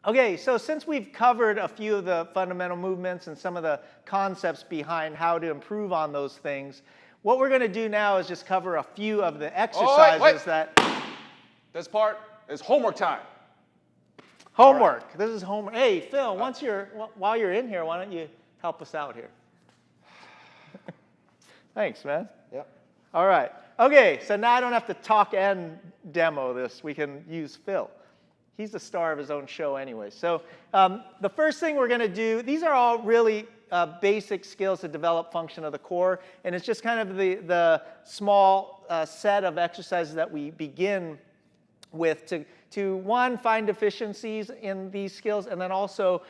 Okay, so since we've covered a few of the fundamental movements and some of the concepts behind how to improve on those things, what we're going to do now is just cover a few of the exercises that... This part is homework time. Homework. Right. This is homework. Hey, Phil, while you're in here, why don't you help us out here? Thanks, man. Yep. All right. Okay, so now I don't have to talk and demo this. We can use Phil. He's the star of his own show anyway. So the first thing we're going to do, these are all really basic skills to develop function of the core. And it's just kind of the small set of exercises that we begin with to one, find deficiencies in these skills, and then also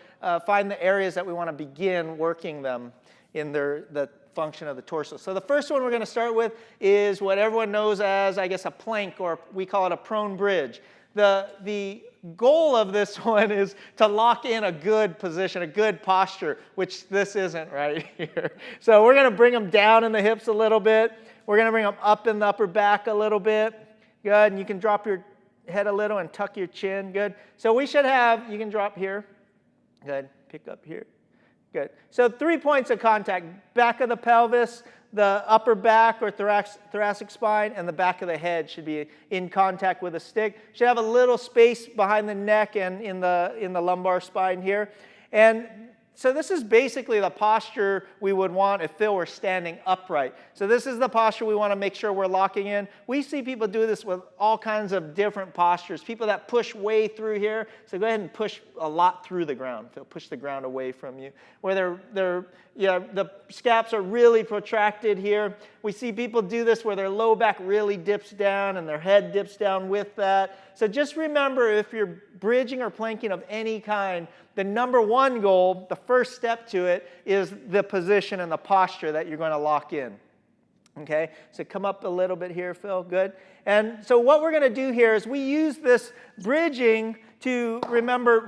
find the areas that we want to begin working them in the function of the torso. So the first one we're going to start with is what everyone knows as, I guess, a plank, or we call it a prone bridge. The goal of this one is to lock in a good position, a good posture, which this isn't right here. So we're going to bring them down in the hips a little bit. We're going to bring them up in the upper back a little bit. Good. And you can drop your head a little and tuck your chin. Good. So we should have, you can drop here. Good. Pick up here. Good. So 3 points of contact: back of the pelvis, the upper back or thoracic spine, and the back of the head should be in contact with a stick. Should have a little space behind the neck and in the lumbar spine here. And so this is basically the posture we would want if Phil were standing upright. So this is the posture we want to make sure we're locking in. We see people do this with all kinds of different postures. People that push way through here. So go ahead and push a lot through the ground. Phil, push the ground away from you. Where the scaps are really protracted here. We see people do this where their low back really dips down and their head dips down with that. So just remember, if you're bridging or planking of any kind, the number one goal, the first step to it, is the position and the posture that you're going to lock in. Okay, so come up a little bit here, Phil. Good. And so what we're going to do here is we use this bridging to, remember,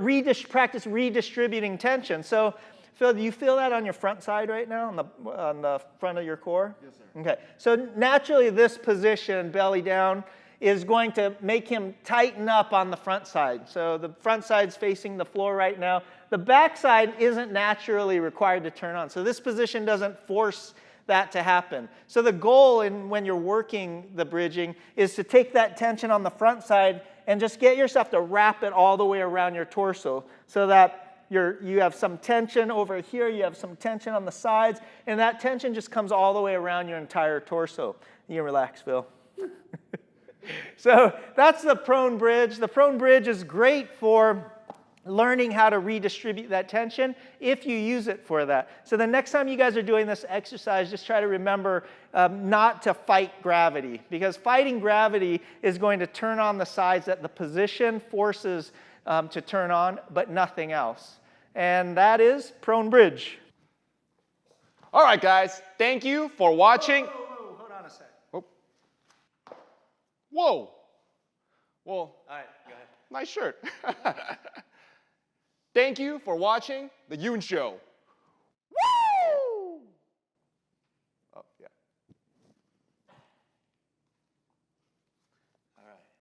practice redistributing tension. So Phil, do you feel that on your front side right now, on the front of your core? Yes, sir. Okay. So naturally, this position, belly down, is going to make him tighten up on the front side. So the front side's facing the floor right now. The back side isn't naturally required to turn on. So this position doesn't force that to happen. So the goal when you're working the bridging is to take that tension on the front side and just get yourself to wrap it all the way around your torso so that you have some tension over here, you have some tension on the sides, and that tension just comes all the way around your entire torso. You can relax, Phil. So that's the prone bridge. The prone bridge is great for learning how to redistribute that tension if you use it for that. So the next time you guys are doing this exercise, just try to remember not to fight gravity, because fighting gravity is going to turn on the sides that the position forces to turn on, but nothing else. And that is prone bridge. All right, guys. Thank you for watching. Whoa, hold on a sec. Oh. Whoa. Well, all right, go ahead. Nice shirt. Thank you for watching the YUNSHOW.